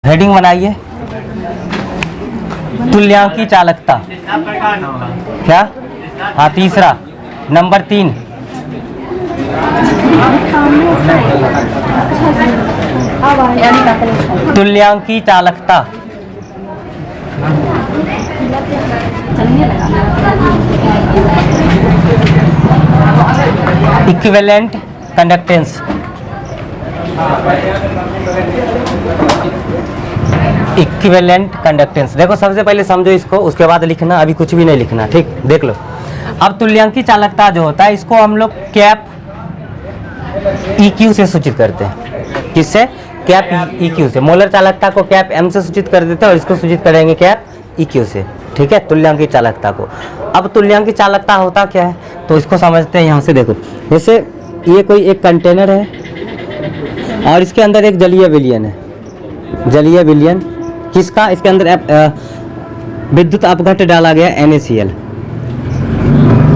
Heading बनाइए, तुल्यांकी चालकता। क्या? हाँ, तीसरा, नंबर 3। तुल्यांकी चालकता। Equivalent conductance. Equivalent conductance. देखो सबसे पहले समझो इसको, उसके बाद लिखना, अभी कुछ भी नहीं लिखना, ठीक? देख लो। अब तुल्यांकी चालकता जो होता है इसको हम लोग कैप EQ से सूचित करते हैं। किससे? कैप EQ से। मोलर चालकता को कैप M से सूचित कर देते हैं और इसको सूचित करेंगे कैप EQ से, ठीक है, तुल्यांकी चालकता को। अब तुल्यांकी चालकता होता क्या है तो इसको समझते हैं। यहाँ से देखो, जैसे ये कोई एक कंटेनर है और इसके अंदर एक जलीय विलयन है। जलीय विलयन किसका? इसके अंदर विद्युत अपघट्ट डाला गया NaCl।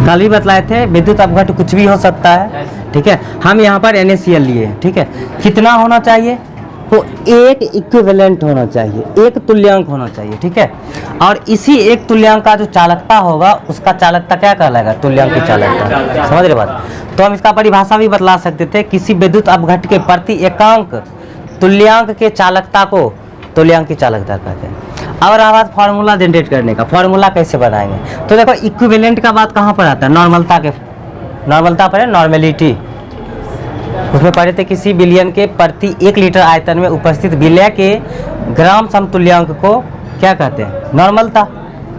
कल भी बतलाए थे विद्युत अपघट्ट कुछ भी हो सकता है, ठीक है। हम यहाँ पर NaCl लिए, ठीक है। कितना होना चाहिए? तो एक इक्विवेलेंट होना चाहिए, एक तुल्यांक होना चाहिए, ठीक है। और इसी एक तुल्यांक का जो चालकता होगा उसका चालकता क्या कहलाएगा? तुल्यांकी चालकता। समझ रहे बात? तो हम इसका परिभाषा भी बतला सकते थे, किसी विद्युत अपघट्ट के प्रति एकांक तुल्यांक के चालकता को तुल्यांकी चालकता कहते हैं। अब रहा बात फार्मूला जनरेट करने का। फार्मूला कैसे बनाएंगे? तो देखो इक्विवेलेंट का बात कहाँ पर आता है? नॉर्मलता के, नॉर्मलता पर है, नॉर्मेलिटी। उसमें पढ़े थे किसी विलयन के प्रति 1 लीटर आयतन में उपस्थित विलय के ग्राम समतुल्यांक को क्या कहते हैं? नॉर्मलता।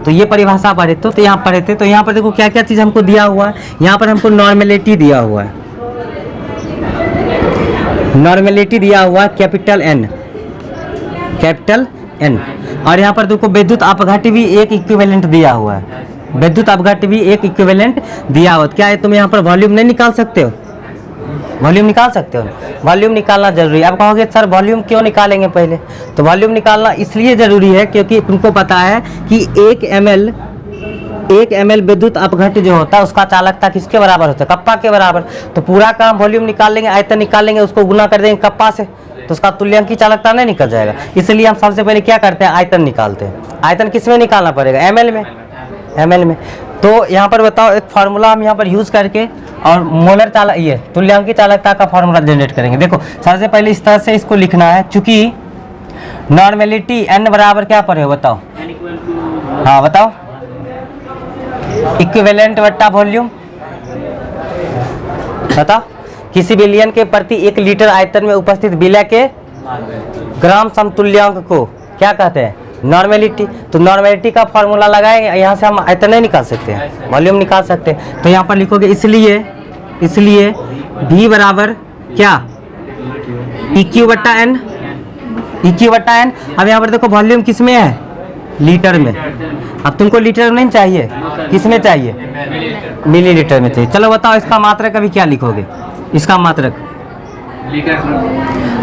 तो ये परिभाषा पढ़े तो यहाँ पढ़े थे। तो यहाँ पर देखो क्या क्या चीज़ हमको दिया हुआ है। यहाँ पर हमको नॉर्मेलिटी दिया हुआ है, नॉर्मेलिटी दिया हुआ है कैपिटल N, कैपिटल N। और यहाँ पर देखो विद्युत अपघट्ट भी एक इक्विवेलेंट दिया हुआ है। विद्युत अपघट्ट भी एक इक्विवेलेंट दिया हुआ है। क्या है? तुम यहाँ पर वॉल्यूम नहीं निकाल सकते हो? वॉल्यूम निकाल सकते हो? वॉल्यूम निकालना जरूरी है। अब कहोगे सर वॉल्यूम क्यों निकालेंगे पहले? तो वॉल्यूम निकालना इसलिए जरूरी है क्योंकि तुमको पता है कि 1 ml विद्युत अपघट्ट जो होता है उसका चालकता किसके बराबर होता है? कप्पा के बराबर। तो पूरा काम वॉल्यूम निकाल लेंगे, आयतन निकाल लेंगे, उसको गुना कर देंगे कप्पा से, तो उसका तुल्यांकी चालकता नहीं निकल जाएगा। इसलिए हम सबसे पहले क्या करते हैं? आयतन निकालते हैं। आयतन किस में निकालना पड़ेगा? ml में, ml में। तो यहाँ पर बताओ एक फार्मूला हम यहाँ पर यूज करके और मोलर चालक ये तुल्यांकी चालकता का फार्मूला जनरेट करेंगे। देखो सबसे पहले इस तरह से इसको लिखना है, चूंकि नॉर्मेलिटी N बराबर क्या पड़ेगा बताओ? हाँ बताओ, इक्विवेलेंट बट्टा वॉल्यूम। बताओ, किसी विलयन के प्रति 1 लीटर आयतन में उपस्थित विलय के ग्राम समतुल्यांक को क्या कहते हैं? नॉर्मेलिटी। तो नॉर्मेलिटी का फॉर्मूला लगाएंगे, यहाँ से हम आयतन नहीं निकाल सकते हैं, वॉल्यूम निकाल सकते हैं। तो यहाँ पर लिखोगे इसलिए V बराबर क्या? EQ बट्टा N, EQ बट्टा N। अब यहाँ पर देखो वॉल्यूम किस में है? लीटर में। अब तुमको लीटर में नहीं चाहिए, किस में चाहिए? मिलीलीटर में चाहिए। चलो बताओ इसका मात्रक अभी क्या लिखोगे? इसका मात्रक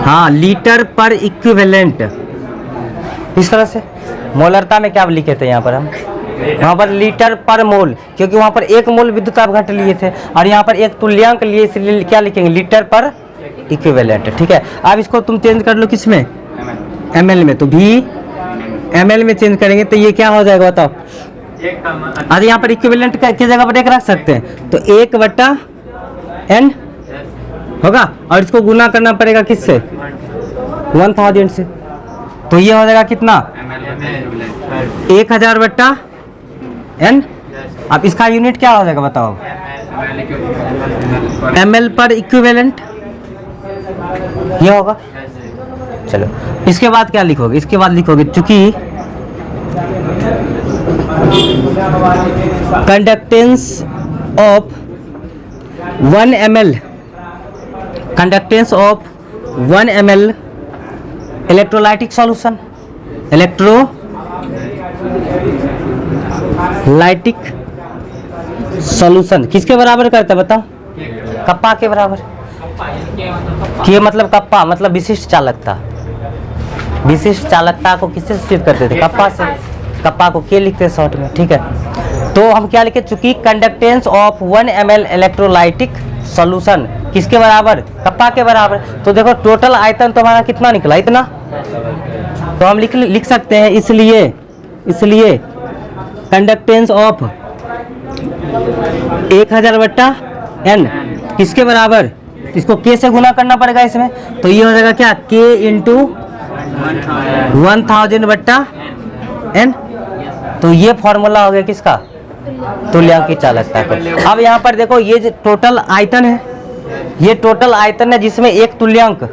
हाँ, लीटर पर इक्विवेलेंट। इस तरह से मोलरता में क्या लिखे थे यहाँ पर हम? वहाँ पर लीटर पर मोल, क्योंकि वहाँ पर 1 मोल विद्युत अपघट्ट लिए थे और यहाँ पर एक तुल्यांक लिए, इसलिए क्या लिखेंगे? लीटर पर इक्विवेलेंट, ठीक है। अब इसको तुम चेंज कर लो किस में? ml में। तो भी ml में चेंज करेंगे तो ये क्या हो जाएगा बताओ? आज यहाँ पर इक्विवेलेंट की जगह पर 1 रख सकते हैं, तो 1 बट्टा N होगा और इसको गुना करना पड़ेगा किससे? 1000 से। तो ये हो जाएगा कितना? 1000 बट्टा N। अब इसका यूनिट क्या हो जाएगा बताओ? ml पर इक्विवेलेंट ये होगा। चलो इसके बाद क्या लिखोगे? इसके बाद लिखोगे चूंकि conductance of 1 ml, conductance of 1 ml electrolytic solution, electrolytic solution किसके बराबर करता है बताओ? कप्पा के बराबर। ये मतलब कप्पा मतलब विशिष्ट चालकता। विशिष्ट चालकता को किससे सूचित करते थे? कप्पा से। कप्पा को के लिखते हैं शॉर्ट में, ठीक है। तो हम क्या लिखे? चूंकि conductance of 1 ml electrolytic solution किसके बराबर? कप्पा के बराबर। तो देखो टोटल आयतन तुम्हारा कितना निकला? इतना। तो हम लिख सकते हैं इसलिए कंडक्टेंस ऑफ 1000/n किसके बराबर, इसको k से गुना करना पड़ेगा इसमें, तो ये हो जाएगा क्या, k इंटू 1000/n। तो ये फॉर्मूला हो गया किसका, तुल्यांकी चालकता का। अब यहाँ पर देखो ये जो टोटल आयतन है, ये टोटल आयतन है जिसमें एक तुल्यांक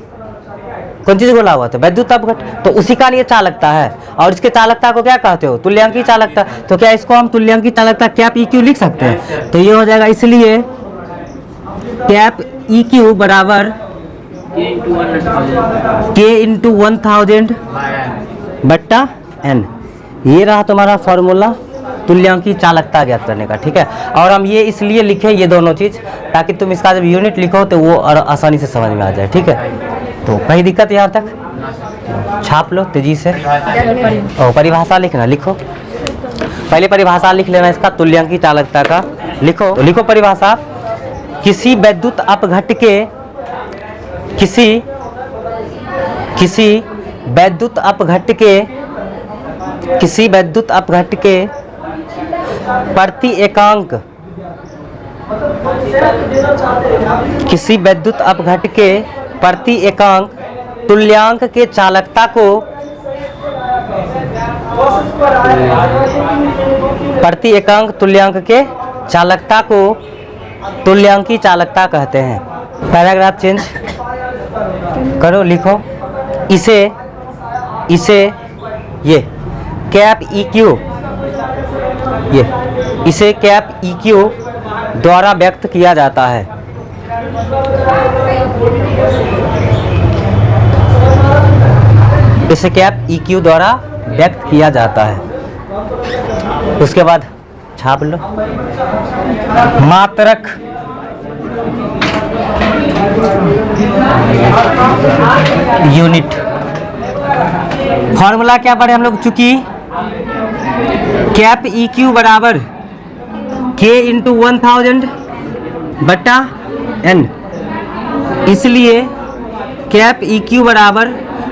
कौन चीज बोला हुआ था, वैद्युत अपघट, तो उसी का लिए चालकता है। और इसके चालकता को क्या कहते हो, तुल्यांकी चालकता। तो क्या इसको हम तुल्यांकी चालकता कैप EQ लिख सकते हैं, तो ये हो जाएगा इसलिए कैप EQ बराबर k इंटू 1000/n। ये रहा तुम्हारा फॉर्मूला तुल्यांकी चालकता ज्ञात करने का, ठीक है। और हम ये इसलिए लिखे ये दोनों चीज ताकि तुम इसका जब यूनिट लिखो तो वो आसानी से समझ में आ जाए, ठीक है। तो कहीं दिक्कत यहाँ तक, छाप लो तेजी से। और परिभाषा लिखना, लिखो पहले परिभाषा लिख लेना इसका, तुल्यांकी चालकता का लिखो। तो लिखो परिभाषा, किसी वैद्युत अपघट के वैद्युत अपघट के प्रति एकांक, किसी वैद्युत अपघट के प्रति एकांक तुल्यांक के चालकता को तुल्यांकी चालकता कहते हैं। पैराग्राफ चेंज करो, लिखो इसे ये कैप EQ, इसे कैप EQ द्वारा व्यक्त किया जाता है। इसे कैप EQ द्वारा व्यक्त किया जाता है। उसके बाद छाप लो, मात्रक यूनिट। फॉर्मूला क्या पढ़े हम लोग, चूंकि कैप EQ बराबर k इंटू 1000/n, इसलिए कैप EQ बराबर,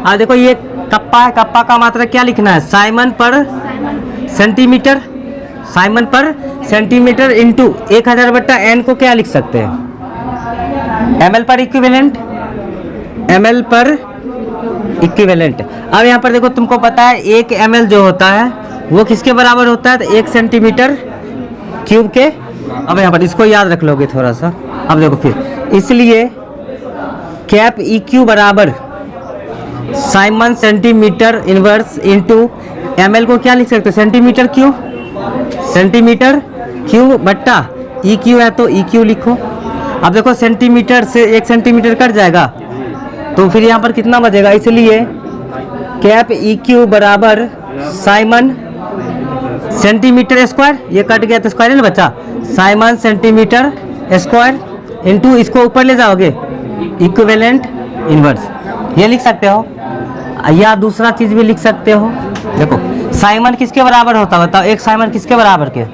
अब देखो ये कप्पा है, कप्पा का मात्रक क्या लिखना है, साइमन पर सेंटीमीटर इंटू 1000/n को क्या लिख सकते हैं, ml पर इक्विवेलेंट। अब यहाँ पर देखो तुमको पता है 1 ml जो होता है वो किसके बराबर होता है, तो 1 सेंटीमीटर क्यूब के। अब यहाँ पर इसको याद रख लोगे थोड़ा सा। अब देखो फिर, इसलिए कैप EQ बराबर Simon centimetre inverse into ml को क्या लिख सकते हैं, सेंटीमीटर क्यूब बट्टा EQ है तो EQ लिखो। अब देखो सेंटीमीटर से 1 सेंटीमीटर कट जाएगा तो फिर यहाँ पर कितना बचेगा, इसलिए कैप EQ बराबर साइमन सेंटीमीटर स्क्वायर, ये कट गया तो स्क्वायर है ना बच्चा, साइमन सेंटीमीटर स्क्वायर इंटू इसको ऊपर ले जाओगे इक्विवेलेंट इनवर्स, ये लिख सकते हो। या दूसरा चीज भी लिख सकते हो, देखो साइमन किसके बराबर होता है बताओ, एक साइमन किसके बराबर के,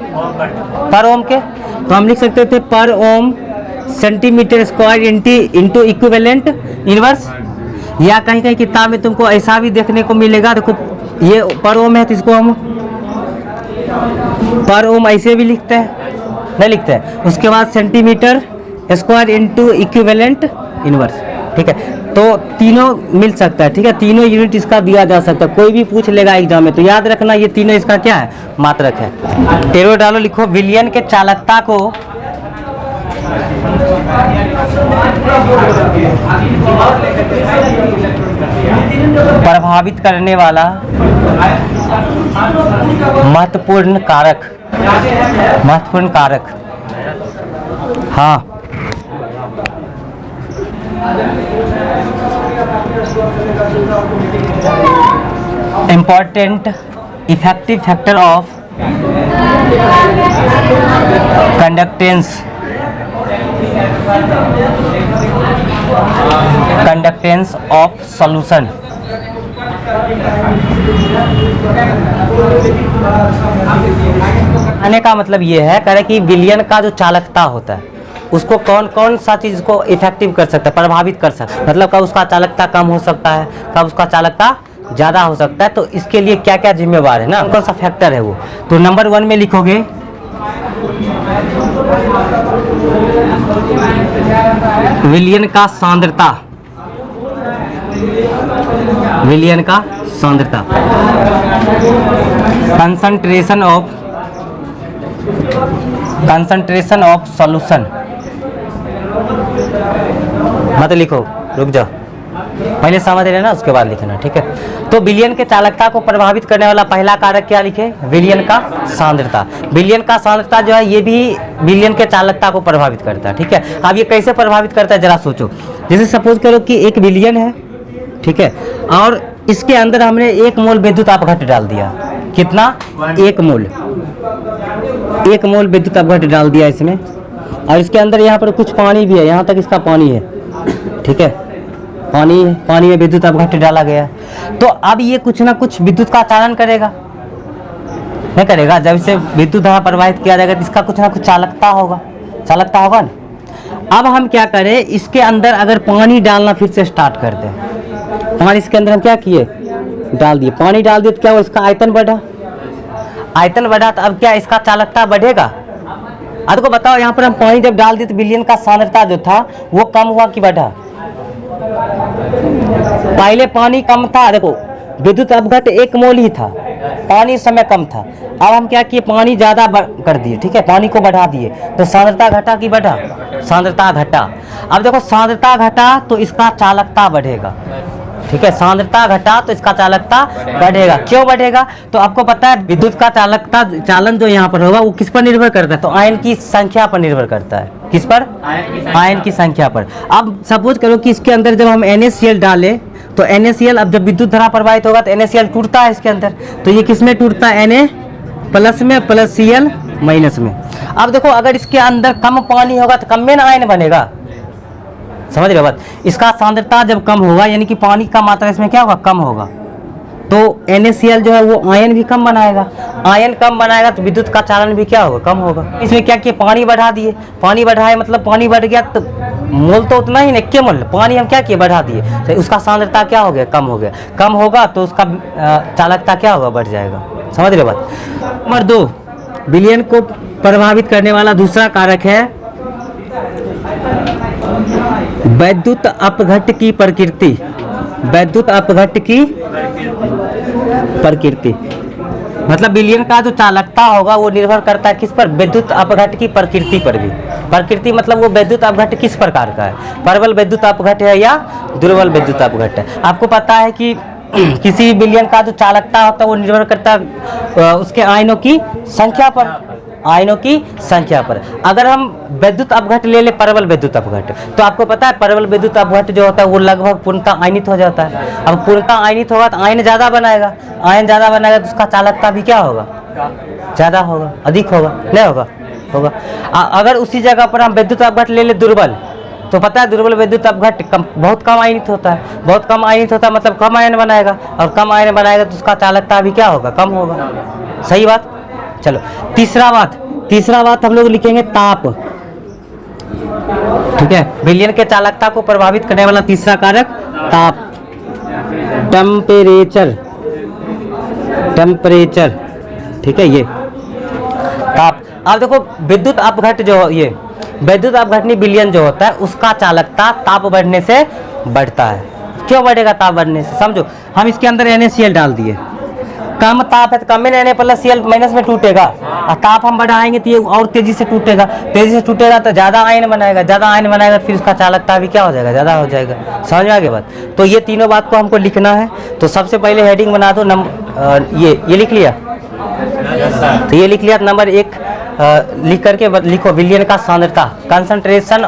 पर ओम के। तो हम लिख सकते थे पर ohm centimetre square into equivalent inverse. या कहीं कहीं किताब में तुमको ऐसा भी देखने को मिलेगा, देखो ये पर ओम है तो इसको हम पर ओम ऐसे भी लिखते हैं, नहीं लिखते हैं। उसके बाद centimetre square into equivalent inverse, ठीक है। तो तीनों मिल सकता है, ठीक है, तीनों यूनिट इसका दिया जा सकता है, कोई भी पूछ लेगा एग्जाम में, तो याद रखना ये तीनों इसका क्या है, मात्रक है। टेरो डालो, लिखो विलयन के चालकता को प्रभावित करने वाला महत्वपूर्ण कारक, हाँ, important effective factor of conductance of solution। आने का मतलब ये है कह रहे कि विलयन का जो चालकता होता है उसको कौन कौन सा चीज को इफेक्टिव कर सकता है, प्रभावित कर सकता है, मतलब कब उसका चालकता कम हो सकता है, कब उसका चालकता ज़्यादा हो सकता है, तो इसके लिए क्या क्या जिम्मेवार है ना, कौन सा फैक्टर है वो। तो नंबर 1 में लिखोगे विलयन का सांद्रता, विलयन का सांद्रता, कंसंट्रेशन ऑफ सॉल्यूशन। मत लिखो, रुक जाओ, पहले समझ लेना उसके बाद लिखना, ठीक है। तो विलयन के चालकता को प्रभावित करने वाला पहला कारक क्या लिखे, विलयन का सांद्रता। विलयन का सांद्रता जो है ये भी विलयन के चालकता को प्रभावित करता है, ठीक है। अब ये कैसे प्रभावित करता है जरा सोचो। जैसे सपोज करो कि एक विलयन है, ठीक है, और इसके अंदर हमने 1 मोल विद्युत अपघट्य डाल दिया। कितना? 1 मोल, 1 मोल विद्युत अपघट्य डाल दिया इसमें, और इसके अंदर यहाँ पर कुछ पानी भी है, यहाँ तक इसका पानी है, ठीक है, पानी में विद्युत अपघट्य डाला गया। तो अब ये कुछ ना कुछ विद्युत का चालन करेगा, नहीं करेगा? जब इसे विद्युत धारा प्रवाहित किया जाएगा तो इसका कुछ ना कुछ चालकता होगा ना। अब हम क्या करें, इसके अंदर अगर पानी डालना फिर से स्टार्ट कर दें, पानी इसके अंदर हम क्या किए, डाल दिए, पानी डाल दिए, तो क्या हुआ, इसका आयतन बढ़ा, तो अब क्या इसका चालकता बढ़ेगा? अब को बताओ, यहाँ पर हम पानी जब डाल दिए तो विलयन का सांद्रता जो था वो कम हुआ कि बढ़ा? पहले पानी कम था, देखो विद्युत अपघट्य 1 मोल ही था, पानी इस समय कम था। अब हम क्या किए, पानी ज़्यादा कर दिए, ठीक है, पानी को बढ़ा दिए, तो सांद्रता घटा कि बढ़ा? सांद्रता घटा। अब देखो सांद्रता घटा तो इसका चालकता बढ़ेगा, ठीक है, सांद्रता घटा तो इसका चालकता बढ़ेगा। क्यों बढ़ेगा? तो आपको पता है विद्युत का चालकता चालन जो यहाँ पर होगा वो किस पर निर्भर करता है, तो आयन की संख्या पर निर्भर करता है। किस पर? आयन की संख्या पर। अब सपोज करो कि इसके अंदर जब हम NaCl डालें तो NaCl, अब जब विद्युत धारा प्रवाहित होगा तो NaCl टूटता है इसके अंदर, तो ये किस में टूटता है, Na प्लस में, प्लस Cl माइनस में। अब देखो अगर इसके अंदर कम पानी होगा तो कम में ना आयन बनेगा, समझ रहे हो बात। इसका सांद्रता जब कम होगा यानी कि पानी का मात्रा इसमें क्या होगा, कम होगा, तो NaCl जो है वो आयन भी कम बनाएगा, आयन कम बनाएगा तो विद्युत का चालन भी क्या होगा, कम होगा। इसमें क्या किया, पानी बढ़ा दिए, पानी बढ़ाए मतलब पानी बढ़ गया, तो मोल तो उतना ही नहीं, क्या मोल पानी हम क्या किए, बढ़ा दिए, तो उसका सांद्रता क्या हो गया, कम हो गया। कम होगा तो उसका चालकता क्या होगा, बढ़ जाएगा, समझ रहे बात। नंबर 2, विलयन को प्रभावित करने वाला दूसरा कारक है वैद्युत अपघट्य की प्रकृति। वैद्युत अपघट्य की प्रकृति मतलब विलयन का जो चालकता होगा वो निर्भर करता है किस पर, विद्युत अपघट्य की प्रकृति पर भी। प्रकृति मतलब वो विद्युत अपघट्य किस प्रकार का है, प्रबल विद्युत अपघट्य है या दुर्बल विद्युत अपघट्य है। आपको पता है कि किसी विलयन का जो चालकता होता है वो निर्भर करता है उसके आयनों की संख्या पर, आयनों की संख्या पर। अगर हम विद्युत अपघट्य ले ले, प्रबल विद्युत अपघट्य, तो आपको पता है प्रबल विद्युत अपघट्य जो होता है वो लगभग पूर्णतः आयनित हो जाता है। अब पूर्णतः आयनित होगा तो आयन ज़्यादा बनाएगा, आयन ज़्यादा बनाएगा तो उसका चालकता भी क्या होगा, ज़्यादा होगा, अधिक होगा, नहीं होगा। अगर उसी जगह पर हम विद्युत अपघट्य ले ले दुर्बल, तो पता है दुर्बल विद्युत अपघट्य बहुत कम आयनित होता है, बहुत कम आयनित होता है मतलब कम आयन बनाएगा, और कम आयन बनाएगा तो उसका चालकता भी क्या होगा, कम होगा। सही बात। चलो तीसरा बात हम लोग लिखेंगे ताप, ठीक है। विलयन के चालकता को प्रभावित करने वाला तीसरा कारक ताप, टेम्परेचर, ठीक है, ये ताप। अब देखो विद्युत अपघट्य जो ये विद्युत अपघटनी विलयन जो होता है उसका चालकता ताप बढ़ने से बढ़ता है। क्यों बढ़ेगा ताप बढ़ने से, समझो। हम इसके अंदर NaCl डाल दिए, कम ताप है तो कम में Na+Cl माइनस में टूटेगा, और ताप हम बढ़ाएंगे तो ये और तेजी से टूटेगा, तो ज़्यादा आयन बनाएगा, तो फिर उसका चालकता भी क्या हो जाएगा, ज़्यादा हो जाएगा। समझ में आ गया बात। तो ये तीनों बात को हमको लिखना है। तो सबसे पहले हेडिंग बना दो, ये लिख लिया, तो ये लिख लिया। नंबर 1 लिख करके लिखो विलयन का सांद्रता, कंसंट्रेशन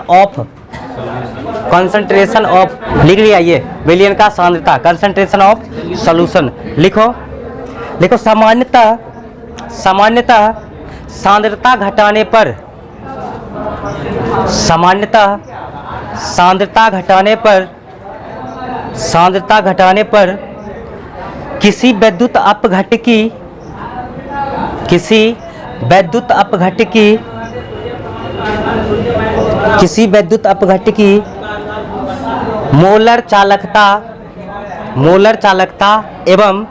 ऑफ लिख लिया, ये विलयन का सांद्रता, कंसंट्रेशन ऑफ सॉल्यूशन लिखो। सामान्यतः सांद्रता घटाने पर किसी विद्युत अपघट्य की मोलर चालकता मोलर चालकता एवं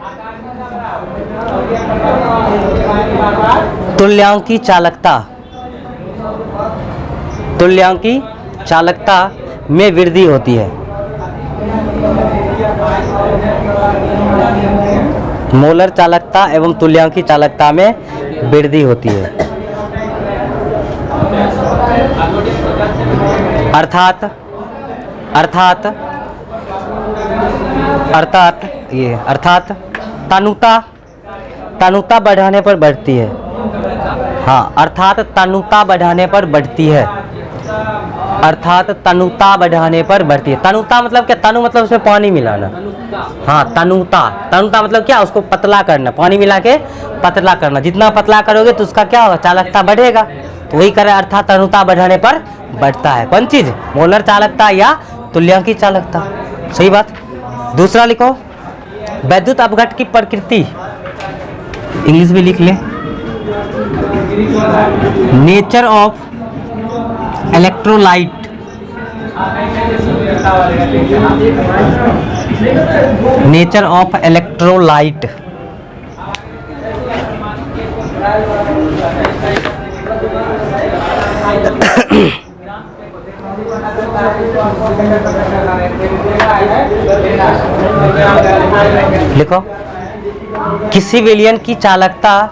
तुल्यांकी चालकता में वृद्धि होती है। मोलर चालकता एवं तुल्यांकी चालकता में वृद्धि होती है। अर्थात तनुता बढ़ाने पर बढ़ती है। हाँ, अर्थात तनुता बढ़ाने पर बढ़ती है। तनुता मतलब क्या? तनु मतलब उसमें पानी मिलाना। हाँ, तनुता मतलब क्या? उसको पतला करना, पानी मिला के पतला करना। जितना पतला करोगे तो उसका क्या होगा? चालकता बढ़ेगा। तो वही करे, अर्थात तनुता बढ़ाने पर बढ़ता है। कौन चीज? मोलर चालकता या तुल्यांकी चालकता। सही बात। दूसरा लिखो, वैद्युत अपघट्ट की प्रकृति। इंग्लिश में लिख ले, nature of electrolyte. Nature of electrolyte. लिखो, किसी विलयन की चालकता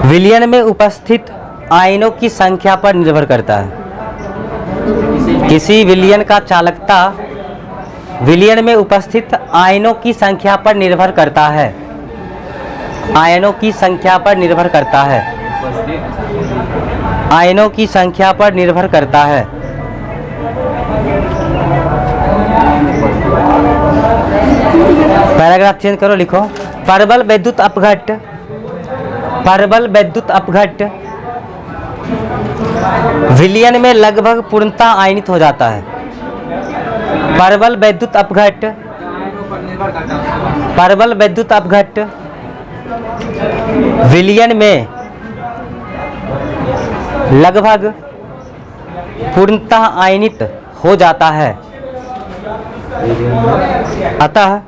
विलयन में उपस्थित आयनों की संख्या पर निर्भर करता है। किसी विलयन का चालकता विलयन में उपस्थित आयनों की संख्या पर निर्भर करता है। आयनों की संख्या पर निर्भर करता है। आयनों की संख्या पर निर्भर करता है। पैराग्राफ चेंज करो, लिखो, प्रबल वैद्युत अपघट्ट विलयन में लगभग पूर्णतः आयनित हो जाता है। प्रबल वैद्युत अपघट्ट विलयन में लगभग पूर्णतः आयनित हो जाता है। अतः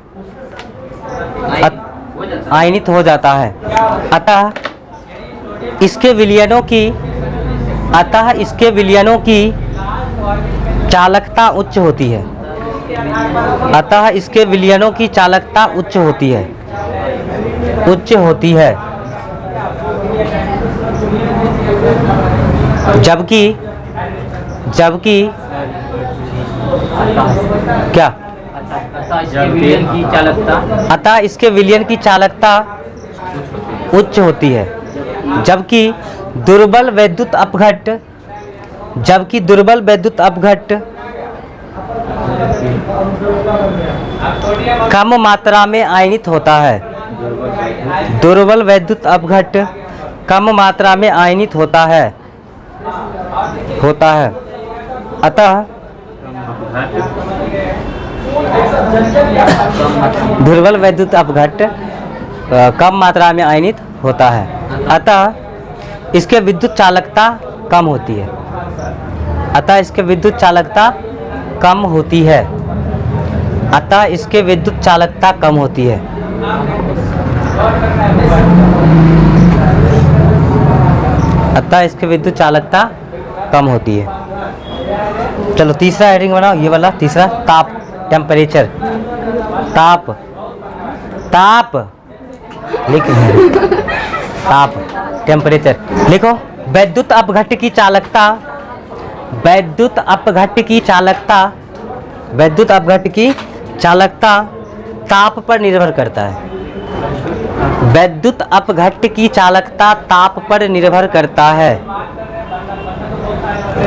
आयनित हो जाता है। अतः इसके विलयनों की चालकता उच्च होती है। अतः इसके विलयनों की चालकता उच्च होती है। जबकि क्या? अतः इसके विलयन की चालकता उच्च होती है। जबकि दुर्बल वैद्युत अपघट्ट कम मात्रा में आयनित होता है। दुर्बल वैद्युत अपघट्ट कम मात्रा में आयनित होता है। अतः दुर्बल वैद्युत अपघट्ट कम मात्रा में आयनित होता है। अतः इसके विद्युत चालकता कम होती है। अतः इसके विद्युत चालकता कम होती है। अतः इसके विद्युत चालकता कम होती है। अतः इसके विद्युत चालकता कम होती है। चलो तीसरा हेडिंग बनाओ, ये वाला तीसरा, ताप, टेम्परेचर। ताप लिख, ताप, टेम्परेचर। लिखो, वैद्युत अपघट्ट की चालकता ताप पर निर्भर करता है। वैद्युत अपघट्ट की चालकता ताप पर निर्भर करता है।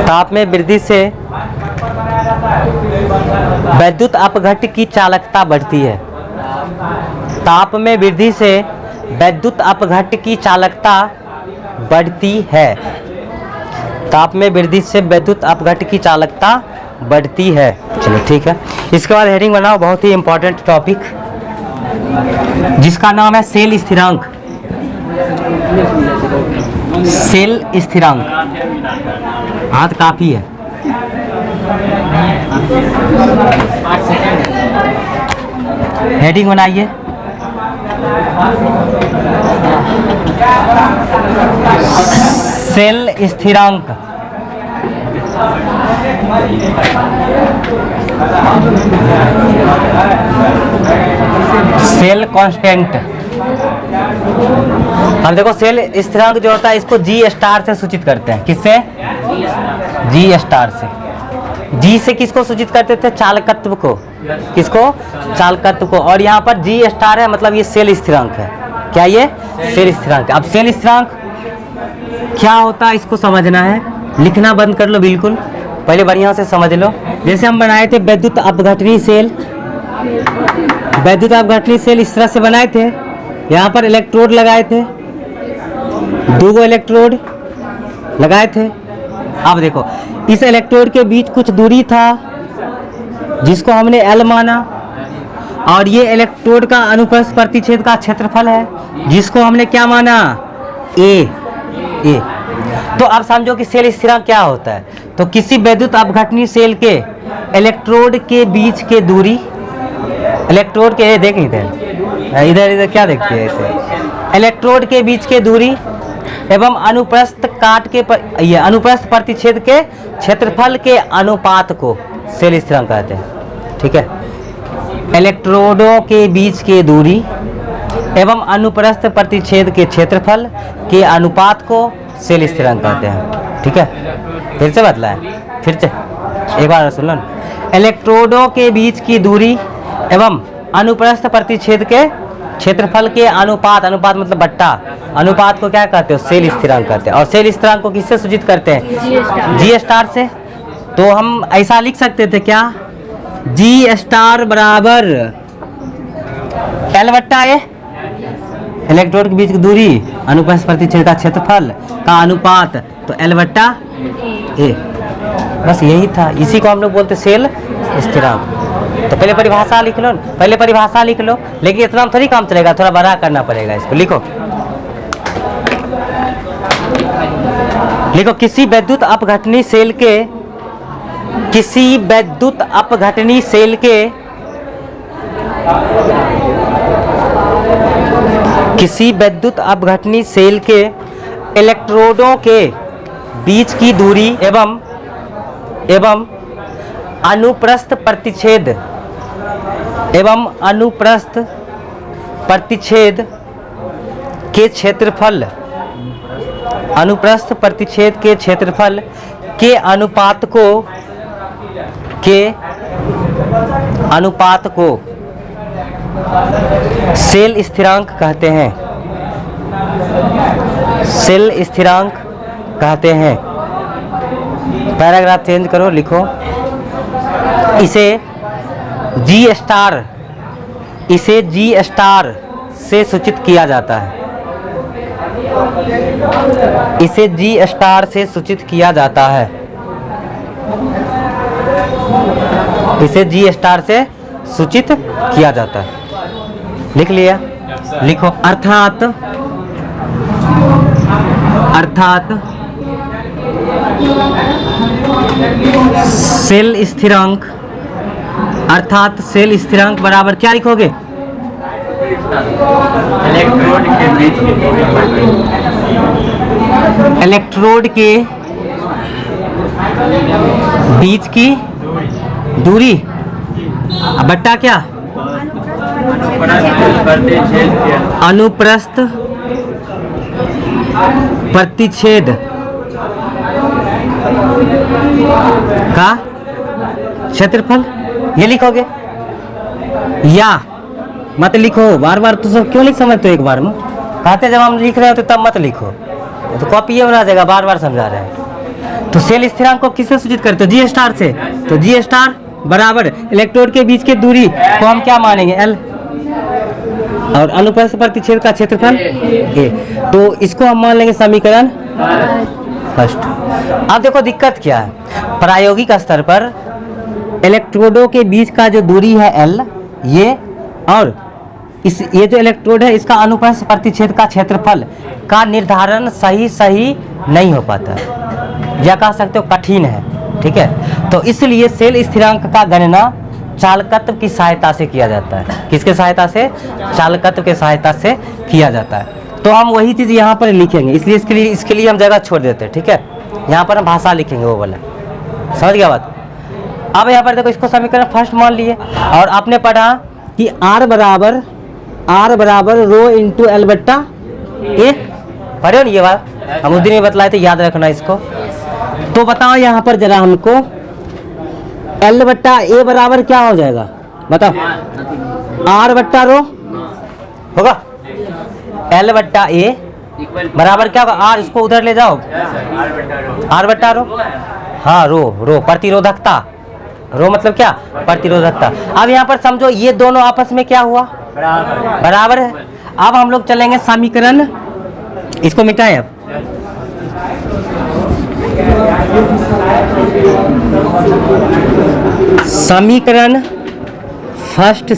ताप में वृद्धि से वैद्युत अपघट्ट की चालकता बढ़ती है। ताप में वृद्धि से वैद्युत अपघट्ट की चालकता बढ़ती है। ताप में वृद्धि से वैद्युत अपघट्ट की चालकता बढ़ती है। चलो ठीक है, इसके बाद हेडिंग बनाओ, बहुत ही इंपॉर्टेंट टॉपिक जिसका नाम है सेल स्थिरांक। सेल स्थिरांक। हाँ तो काफी है। हेडिंग बनाइए। सेल स्थिरांक। Cell constant. अब देखो सेल स्थिरांक जो होता है इसको जी स्टार से सूचित करते हैं। किससे? जी स्टार से। जी से किसको सूचित करते थे? चालकत्व को। किसको? चालकत्व को। और यहाँ पर जी स्टार है मतलब ये सेल स्थिरांक है। क्या ये? सेल स्थिरांक। अब सेल स्थिरांक क्या होता है इसको समझना है। लिखना बंद कर लो बिल्कुल, पहले बढ़िया से समझ लो। जैसे हम बनाए थे वैद्युत अपघटनी सेल। वैद्युत अपघटनी सेल इस तरह से बनाए थे। यहाँ पर इलेक्ट्रोड लगाए थे, 2 इलेक्ट्रोड लगाए थे। अब देखो इस इलेक्ट्रोड के बीच कुछ दूरी था जिसको हमने L माना, और ये इलेक्ट्रोड का अनुप्रस्थ प्रतिच्छेद का क्षेत्रफल है जिसको हमने क्या माना? A। तो अब समझो कि सेल स्थिरांक क्या होता है। तो किसी वैद्युत अपघटनी सेल के इलेक्ट्रोड के बीच के दूरी, इलेक्ट्रोड के देख इधर क्या देखते हैं ऐसे, इलेक्ट्रोड के बीच के दूरी एवं अनुप्रस्थ काट के ये अनुप्रस्थ प्रतिच्छेद के क्षेत्रफल के अनुपात को सेल स्थिरांक कहते हैं। ठीक है, इलेक्ट्रोडों के बीच के दूरी एवं अनुप्रस्थ प्रतिच्छेद के क्षेत्रफल के अनुपात को सेल स्थिरांक कहते हैं। ठीक है, फिर से बतलाएं, फिर से एक बार सुन लो। इलेक्ट्रोडों के बीच की दूरी एवं अनुप्रस्थ प्रतिच्छेद के क्षेत्रफल के अनुपात, अनुपात मतलब बट्टा, अनुपात को क्या कहते हो? सेल स्थिरांक कहते हैं। और सेल स्थिरांक को किससे सूचित करते हैं? जी स्टार से। तो हम ऐसा लिख सकते थे क्या? जी स्टार बराबर L बट्टा A, इलेक्ट्रोड के बीच की दूरी, अनुप्रस्थ प्रतिच्छेद का क्षेत्रफल का अनुपात, तो L बट्टा A। बस यही था, इसी को हम लोग बोलते सेल स्थिरांक। तो पहले परिभाषा लिख लो, पहले परिभाषा लिख लो, लेकिन इतना थोड़ी काम चलेगा, थोड़ा बड़ा करना पड़ेगा इसको। लिखो लिखो किसी वैद्युत अपघटनी सेल के, किसी वैद्युत अपघटनी सेल के, किसी वैद्युत अपघटनी सेल के इलेक्ट्रोडों के बीच की दूरी एवं अनुप्रस्थ प्रतिच्छेद अनुप्रस्थ प्रतिच्छेद के क्षेत्रफल, अनुप्रस्थ प्रतिच्छेद के क्षेत्रफल के अनुपात को सेल स्थिरांक कहते हैं। सेल स्थिरांक कहते हैं। पैराग्राफ चेंज करो, लिखो इसे जी स्टार, इसे जी स्टार से सूचित किया जाता है। इसे जी स्टार से सूचित किया जाता है। इसे जी स्टार से सूचित किया जाता है। लिख लिया? लिखो अर्थात सेल स्थिरांक, अर्थात सेल स्थिरांक बराबर क्या लिखोगे? इलेक्ट्रोड के बीच की दूरी, इलेक्ट्रोड के बीच की दूरी बट्टा क्या? अनुप्रस्थ प्रतिच्छेद का क्षेत्रफल। ये लिखोगे या मत लिखो? बार बार तो सब क्यों नहीं समझते हो? एक बार में कहते जब हम लिख रहे हो तो तब मत लिखो, तो कॉपी ये बना देगा, बार बार समझा रहे हैं। तो सेल स्थिरांक को किससे सूचित करते हो? जी स्टार से। तो जी स्टार बराबर इलेक्ट्रोड के बीच की दूरी को हम क्या मानेंगे? L, और अनुप्रस्थ प्रतिच्छेद का क्षेत्रफल A। तो इसको हम मान लेंगे समीकरण फर्स्ट। अब देखो दिक्कत क्या है, प्रायोगिक स्तर पर इलेक्ट्रोडों के बीच का जो दूरी है L, ये और ये जो इलेक्ट्रोड है इसका अनुप्रस्थ प्रतिच्छेद का क्षेत्रफल का निर्धारण सही नहीं हो पाता है, या कह सकते हो कठिन है। ठीक है, तो इसलिए सेल स्थिरांक का गणना चालकत्व की सहायता से किया जाता है। किसके सहायता से? चालकत्व के सहायता से किया जाता है। तो हम वही चीज़ यहाँ पर लिखेंगे, इसलिए इसके लिए हम जगह छोड़ देते हैं। ठीक है, यहाँ पर हम भाषा लिखेंगे वो वाला, समझ गया बात। अब यहाँ पर देखो, इसको समीकरण फर्स्ट मान लिए और आपने पढ़ा कि R बराबर रो इंटू एल बट्टा ए, पढ़े हो ना ये बात, हम उस दिन भी बतलाए थे, याद रखना इसको। तो बताओ यहाँ पर जरा हमको एल बट्टा ए बराबर क्या हो जाएगा, बताओ। R बट्टा रो होगा, एल बट्टा ए बराबर क्या होगा, आर, इसको उधर ले जाओ, आर बट्टा रो, हाँ रो प्रतिरोधकता, रो मतलब क्या, प्रतिरोधकता। अब यहाँ पर समझो ये दोनों आपस में क्या हुआ, बराबर है। अब हम लोग चलेंगे समीकरण, इसको मिटाएं अब। समीकरण फर्स्ट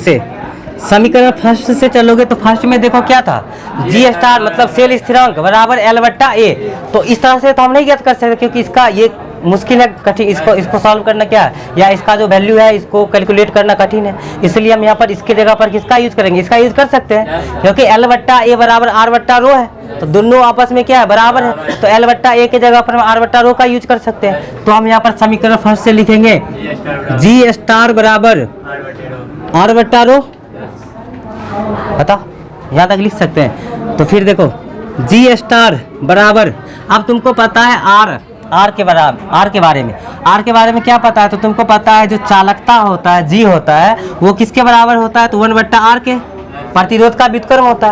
से चलोगे तो फर्स्ट में देखो क्या था, जी स्टार मतलब सेल स्थिरांक बराबर एल बट्टा ए। तो इस तरह से तो हम नहीं ज्ञात कर सकते, क्योंकि इसका ये मुश्किल है, कठिन, इसको सॉल्व करना क्या है, या इसका जो वैल्यू है इसको कैलकुलेट करना कठिन है। इसलिए हम यहाँ पर इसके जगह पर किसका यूज करेंगे, इसका यूज कर सकते हैं, क्योंकि एल बट्टा ए बराबर आर बट्टा रो है, तो दोनों आपस में क्या है, बराबर है। तो एल बट्टा ए के जगह पर हम आर बट्टा रो का यूज कर सकते हैं। तो हम यहाँ पर समीकरण फर्स्ट से लिखेंगे जी स्टार बराबर आर बट्टा रो, बता यहाँ तक लिख सकते हैं। तो फिर देखो जी स्टार बराबर, अब तुमको पता है आर के बारे में क्या पता है, तो तुमको पता है जो चालकता होता है, जी होता है, वो किसके बराबर होता है, तो 1 बट्टा आर के, प्रतिरोध का व्युत्क्रम होता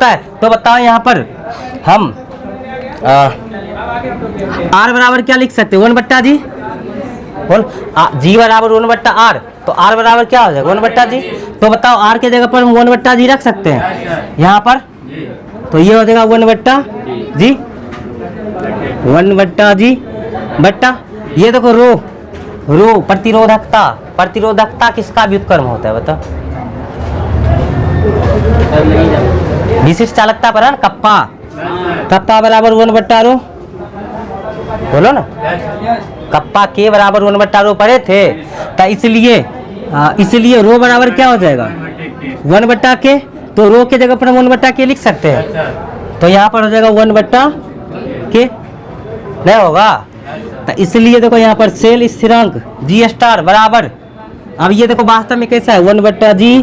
है। तो बताओ यहाँ पर हम आर बराबर क्या लिख सकते हैं, 1 बट्टा जी, जी बराबर 1 बट्टा आर, तो आर बराबर क्या हो जाएगा, 1 बट्टा जी। तो बताओ आर के जगह पर हम 1 बट्टा जी रख सकते हैं यहाँ पर, तो ये हो जाएगा 1 बट्टा जी, 1 बट्टा जी बट्टा ये देखो रो प्रतिरोधकता किसका व्युत्क्रम होता है, बताओ। विशिष्ट चालकता पर है ना, कप्पा बराबर 1 बट्टा रो, बोलो ना, कप्पा के बराबर 1 बट्टा रो पढ़े थे, तो इसलिए रो बराबर क्या हो जाएगा, 1 बट्टा के, तो रो के जगह पर हम 1 बट्टा के लिख सकते हैं। तो यहाँ पर हो जाएगा 1 बट्टा के, नहीं होगा। तो इसलिए देखो यहाँ पर सेल स्थिरांक जी स्टार बराबर, अब ये देखो वास्तव में कैसा है, 1 बट्टा जी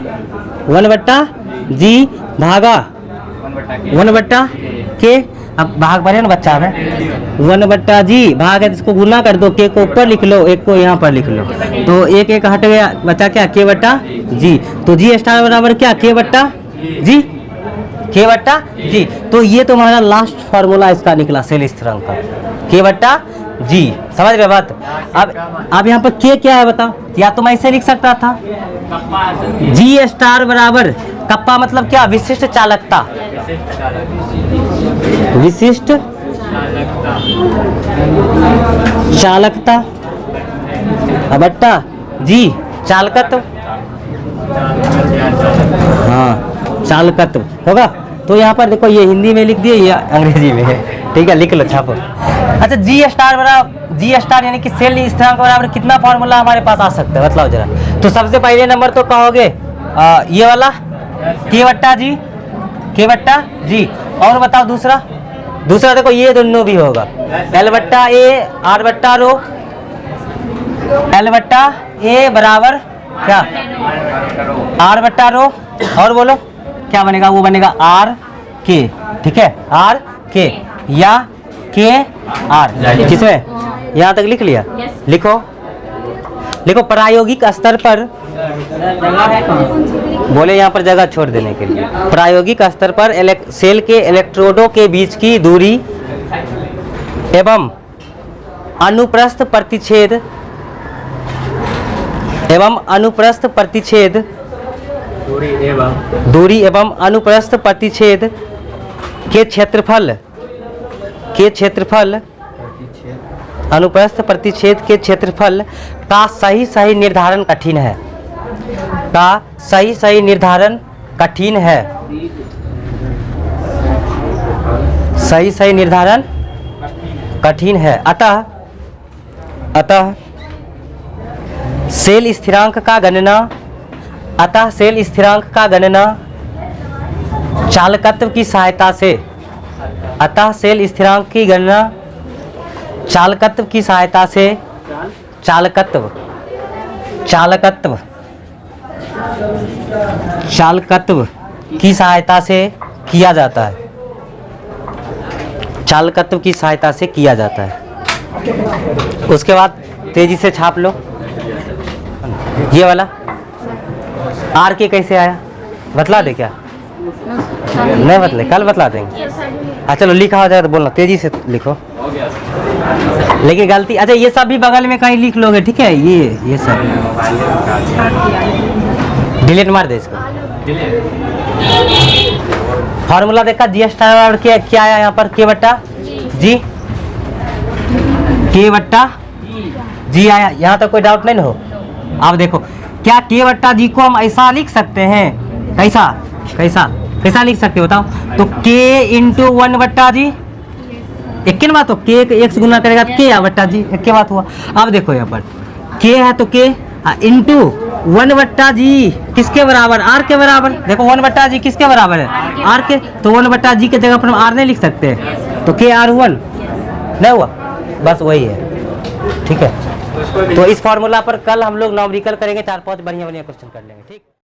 भागा 1 बट्टा के, अब भाग भरे ना बच्चा में, 1 बट्टा जी भाग है, इसको गुना कर दो, के को ऊपर लिख लो, एक को यहाँ पर लिख लो, तो एक हट गया, बचा क्या, के बट्टा जी। तो जी स्टार बराबर क्या, के बट्टा जी, के बट्टा जी। तो ये तुम्हारा लास्ट फार्मूला इसका निकला सेल स्थिरांक का, के बट्टा जी, समझ रहे बात। अब यहाँ पर के क्या है बताओ, या तो मैं इसे लिख सकता था जी स्टार बराबर, कप्पा मतलब क्या, विशिष्ट चालकता, बट्टा जी चालकत्व, हाँ चालकत्व होगा। तो यहाँ पर देखो ये हिंदी में लिख दिए या अंग्रेजी में है, ठीक है, लिख लो, छापो। अच्छा जी स्टार यानी कि सेल स्थिरांक बराबर कितना फॉर्मूला हमारे पास आ सकता है, बताओ जरा। तो सबसे पहले नंबर तो कहोगे ये वाला के बट्टा जी, और बताओ दूसरा देखो ये दोनों भी होगा, एल बट्टा ए आर बट्टा रो, एल बट्टा ए बराबर क्या, आर बट्टा रो, और बोलो क्या बनेगा, वो बनेगा आर के, ठीक है, आर के या के आर, किसमें, यहाँ तक लिख लिया, लिखो प्रायोगिक स्तर पर, बोले यहाँ पर जगह छोड़ देने के लिए, प्रायोगिक स्तर पर सेल के इलेक्ट्रोडों के बीच की दूरी एवं अनुप्रस्थ प्रतिच्छेद दूरी एवं अनुप्रस्थ प्रतिच्छेद के क्षेत्रफल अनुप्रस्थ प्रतिच्छेद के क्षेत्रफल का सही निर्धारण कठिन है, कठिन है, सही निर्धारण कठिन है। अतः सेल स्थिरांक का गणना चालकत्व की सहायता से, अतः सेल स्थिरांक की गणना चालकत्व की सहायता से, चालकत्व की सहायता से किया जाता है, चालकत्व की सहायता से किया जाता है। उसके बाद तेजी से छाप लो ये वाला आर के कैसे आया, बतला दे क्या? नहीं बतले, कल बतला देंगे। अच्छा चलो लिखा हो जाएगा तो बोलना, तेजी से लिखो। लेकिन गलती, अच्छा ये सब भी बगल में कहीं लिख लोगे, ठीक है? ये सब डिलीट मार दे इसको। फार्मूला देखा जी स्टार क्या आया यहाँ पर, के बट्टा जी, के बट्टा जी आया। यहाँ तक कोई डाउट नहीं ना हो? अब देखो क्या के बट्टा जी को हम ऐसा लिख सकते हैं, कैसा लिख सकते हो बताओ? तो के इंटू 1 बट्टा जी, एक की बात हो, के एक से गुना करेगा तो के बट्टा जी, एक बात हुआ। अब देखो यहाँ पर के है तो के इंटू 1 बट्टा जी किसके बराबर, आर के बराबर। देखो 1 बट्टा जी किसके बराबर है, आर के, तो 1 बट्टा जी के जगह पर हम आर नहीं लिख सकते, तो के आर 1 नहीं हुआ, बस वही है, ठीक है? तो इस फॉर्मूला पर कल हम लोग न्यूमेरिकल करेंगे, 4-5 बढ़िया क्वेश्चन कर लेंगे, ठीक।